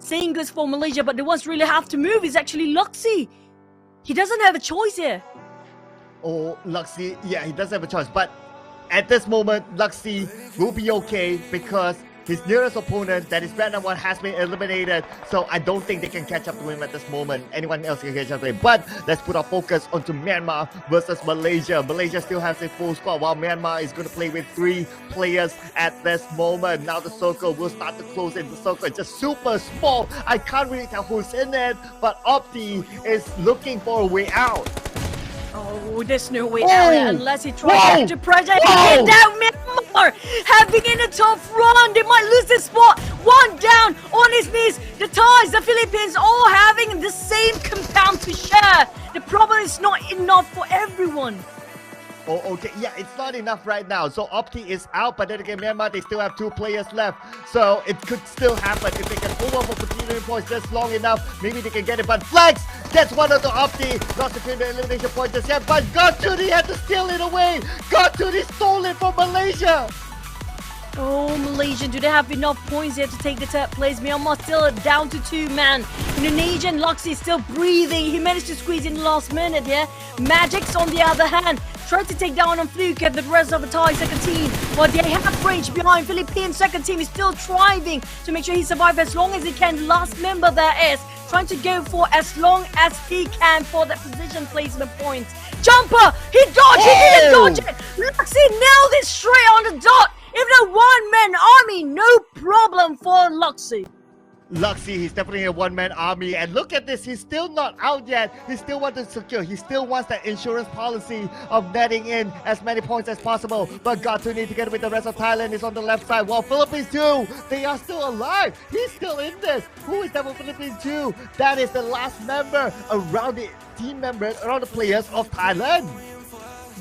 saying goes for Malaysia, but the ones really have to move is actually Luxy. He doesn't have a choice here. Oh, Luxy, yeah, he doesn't have a choice. But at this moment, Luxy will be okay because his nearest opponent, that is random one, has been eliminated. So I don't think they can catch up to him at this moment. Anyone else can catch up to him. But let's put our focus onto Myanmar versus Malaysia. Malaysia still has a full squad while Myanmar is going to play with 3 players at this moment. Now the circle will start to close in. The circle is just super small. I can't really tell who's in it. But Opti is looking for a way out. Oh, there's no way out unless he tries to pressure and get down Myanmar. Having in a tough run, they might lose this spot. One down on his knees. The Thais, the Philippines, all having the same compound to share. The problem is not enough for everyone. Oh, okay. Yeah, it's not enough right now. So Opti is out, but then again, Myanmar, they still have 2 players left. So it could still happen if they can hold on for continuing points just long enough. Maybe they can get it, but Flex gets one onto Opti. Not securing the elimination point just yet, but Gotuni had to steal it away. Gotuni stole it from Malaysia. Oh, Malaysia, do they have enough points here to take the 3rd place? Myanmar still down to 2 man. Indonesian Luxy still breathing. He managed to squeeze in the last minute here. Magic's on the other hand tried to take down on Fluke and the rest of the Thai second team. But they have range behind. Philippine second team is still striving to make sure he survives as long as he can. Last member there is trying to go for as long as he can for that position placement points. Jumper! He dodged! He didn't dodge it! Luxy nailed it straight on the dot! Even a one-man army, no problem for Luxy. Luxy, he's definitely a one-man army. And look at this, he's still not out yet. He still wants to secure. He still wants that insurance policy of netting in as many points as possible. But Gotuni, together with the rest of Thailand, is on the left side. While Philippines 2, they are still alive. He's still in this. Who is that for Philippines 2? That is the last member around the team members, around the players of Thailand.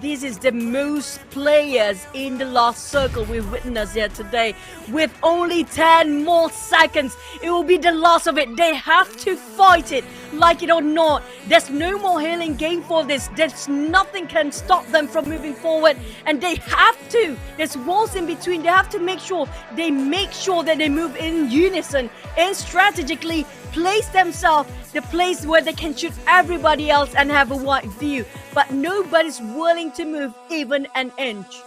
This is the most players in the last circle we've witnessed here today. With only 10 more seconds, it will be the last of it. They have to fight it, like it or not. There's no more healing game for this. There's nothing can stop them from moving forward. And they have to. There's walls in between. They have to make sure that they move in unison and strategically place themselves the place where they can shoot everybody else and have a wide view. But nobody's willing to move even an inch.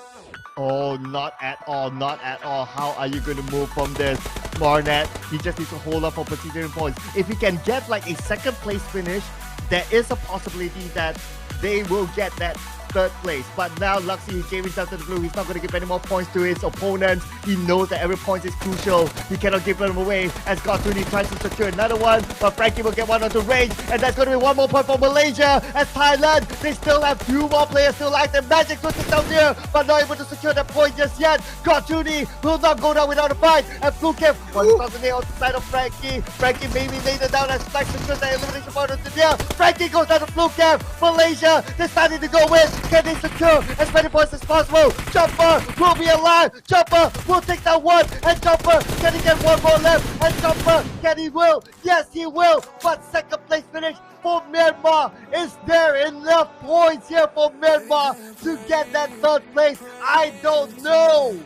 Oh, not at all, not at all. How are you going to move from this? Marnet, he just needs to hold up for continuing points. If he can get like a 2nd place finish, there is a possibility that they will get that 3rd place. But now Luxy, he gave himself to the blue. He's not going to give any more points to his opponents. He knows that every point is crucial. He cannot give them away as Gotuni tries to secure another one. But Frankie will get one onto range. And that's going to be 1 more point for Malaysia. As Thailand, they still have 2 more players still active. Magic puts it down here, but not able to secure that point just yet. Gotuni will not go down without a fight. And Flukev, one on the outside of Frankie. Frankie maybe later down as Flex secures that elimination point onto there. Frankie goes down to Flukev. Malaysia decided to go in. Can they secure as many points as possible? Jumper will be alive. Jumper will take that one. And Jumper, can he get 1 more left? And Jumper, can he will? Yes, he will. But 2nd place finish for Myanmar. Is there enough points here for Myanmar to get that 3rd place? I don't know.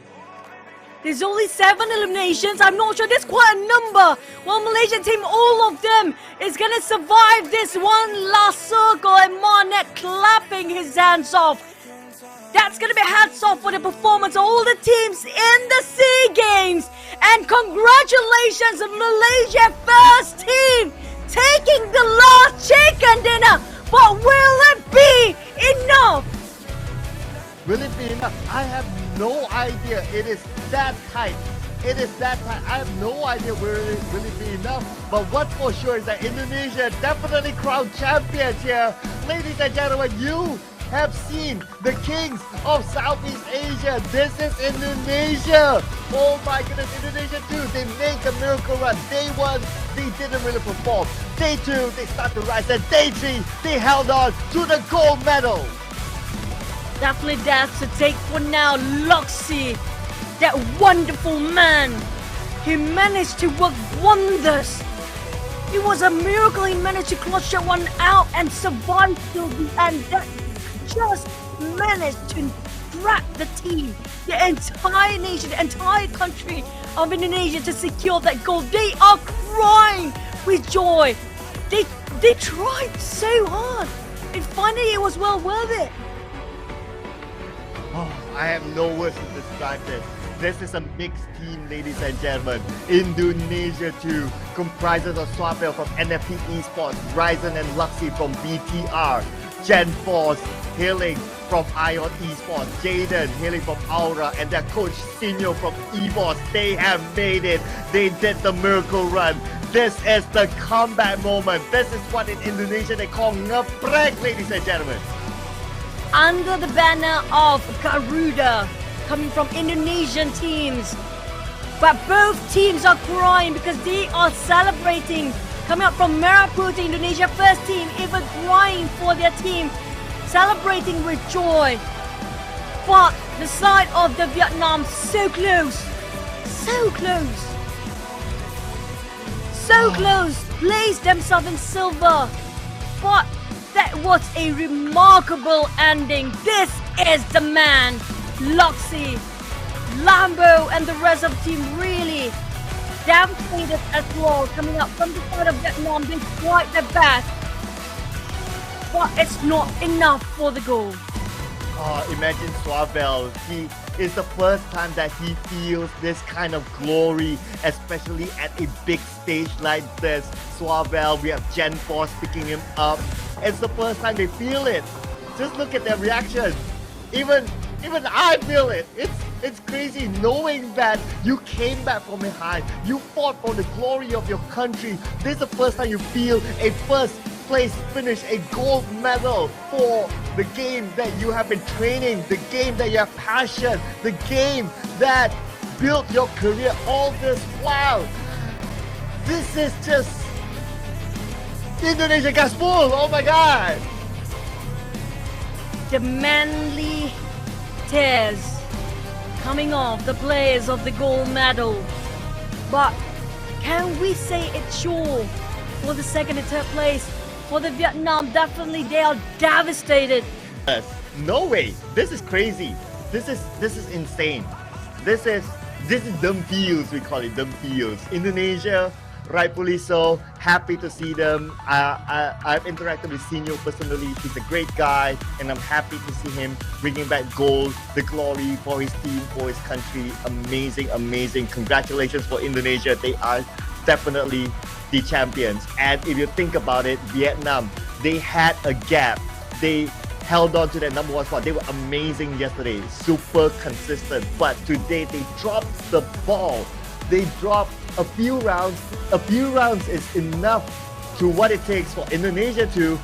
There's only 7 eliminations. I'm not sure. There's quite a number. While Malaysian team, all of them is going to survive this one last circle. And Marnet clapping his hands off. That's going to be hats off for the performance of all the teams in the SEA Games. And congratulations, Malaysia first team taking the last chicken dinner. But will it be enough? Will it be enough? I have no idea. It is that tight. It is that tight. I have no idea will it be enough. But what's for sure is that Indonesia definitely crowned champions here. Ladies and gentlemen, you have seen the kings of Southeast Asia. This is Indonesia. Oh my goodness, Indonesia too. They make a miracle run. Day 1, they didn't really perform. Day 2, they start to rise. And day 3, they held on to the gold medal. Definitely that's to take for now. Luxy, that wonderful man, he managed to work wonders. It was a miracle he managed to clutch that one out and survive till the end. That just managed to drag the team, the entire nation, the entire country of Indonesia to secure that goal. They are crying joy. They tried so hard, and finally it was well worth it. Oh, I have no words to describe this. This is a mixed team, ladies and gentlemen. Indonesia 2 comprises of Swabel from NFT Esports, Ryzen and Luxy from BTR, Gen Force hailing from Ion Esports, Jaden hailing from Aura, and their coach Sinyo from EVOS. They have made it. They did the miracle run. This is the comeback moment. This is what in Indonesia they call ngeprek, ladies and gentlemen. Under the banner of Garuda, coming from Indonesian teams. But both teams are crying because they are celebrating. Coming up from Merah Putih, Indonesia first team, even crying for their team, celebrating with joy. But the side of the Vietnam, so close, so close, so close, placed themselves in silver. But that was a remarkable ending. This is the man, Luxy, Lambo, and the rest of the team really devastated as well. Coming up from the side of Vietnam, they tried their best, but it's not enough for the goal. Imagine Swabel. It's the first time that he feels this kind of glory, especially at a big stage like this. Swabel, we have Gen Force picking him up. It's the first time they feel it. Just look at their reaction. Even I feel it. It's crazy knowing that you came back from behind. You fought for the glory of your country. This is the first time you feel a first place finish, a gold medal for the game that you have been training, the game that you have passion, the game that built your career all this while. This is just Indonesia Gaspol. Oh my God. The manly tears coming off the players of the gold medal. But can we say it's sure for the second and third place? For the Vietnam, definitely they are devastated. Yes. No way. This is crazy. This is insane. This is dumb feels, we call it dumb feels. Indonesia, rightfully so. Happy to see them. I've interacted with Sinyo personally. He's a great guy, and I'm happy to see him bringing back gold, the glory for his team, for his country. Amazing, amazing. Congratulations for Indonesia. They are definitely the champions. And if you think about it, Vietnam, they had a gap. They held on to that number one spot. They were amazing yesterday, super consistent. But today they dropped the ball. They dropped a few rounds. A few rounds is enough to what it takes for Indonesia to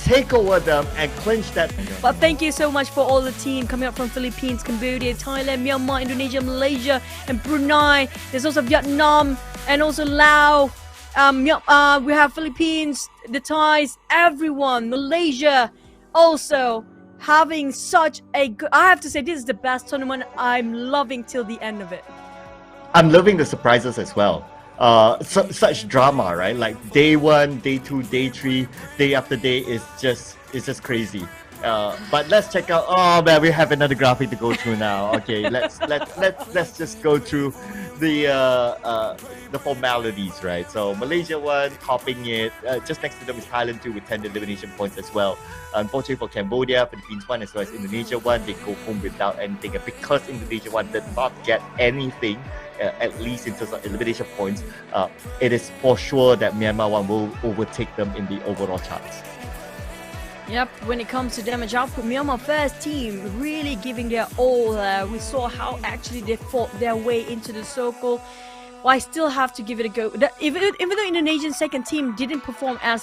take over them and clinch that. But thank you so much for all the team coming up from Philippines, Cambodia, Thailand, Myanmar, Indonesia, Malaysia, and Brunei. There's also Vietnam and also Laos. We have Philippines, the Thais, everyone, Malaysia, also having such a good. I have to say, this is the best tournament. I'm loving till the end of it. I'm loving the surprises as well. Such drama, right? Like day 1, day 2, day 3, day after day is just crazy. But let's check out. Oh man, we have another graphic to go through now. Okay, let's just go through the formalities, right? So Malaysia won, topping it. Just next to them is Thailand too, with 10 elimination points as well. Unfortunately for Cambodia, Philippines won as well as Indonesia won. They go home without anything, and because Indonesia won did not get anything, at least in terms of elimination points, it is for sure that Myanmar one will overtake them in the overall charts. Yep, when it comes to damage output, Myanmar first team really giving their all. We saw how actually they fought their way into the circle. Well, I still have to give it a go. Even though Indonesian second team didn't perform as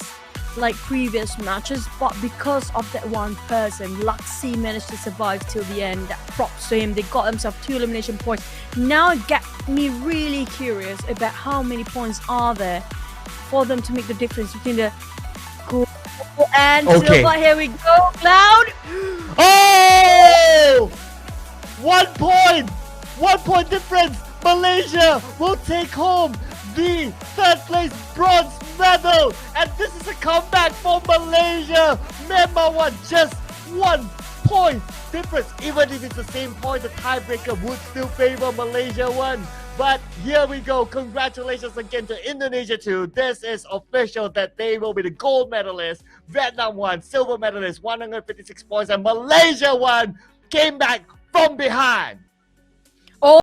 like previous matches, but because of that one person, Luxy managed to survive till the end. That props to him. They got themselves 2 elimination points. Now it got me really curious about how many points are there for them to make the difference between the gold and silver. Here we go, Cloud. Oh! 1 point! 1 point difference! Malaysia will take home the 3rd place bronze medal, and this is a comeback for Malaysia. Myanmar won just 1 point difference. Even if it's the same point, the tiebreaker would still favor Malaysia one. But here we go. Congratulations again to Indonesia too. This is official that they will be the gold medalist. Vietnam won, silver medalist, 156 points, and Malaysia won. Came back from behind.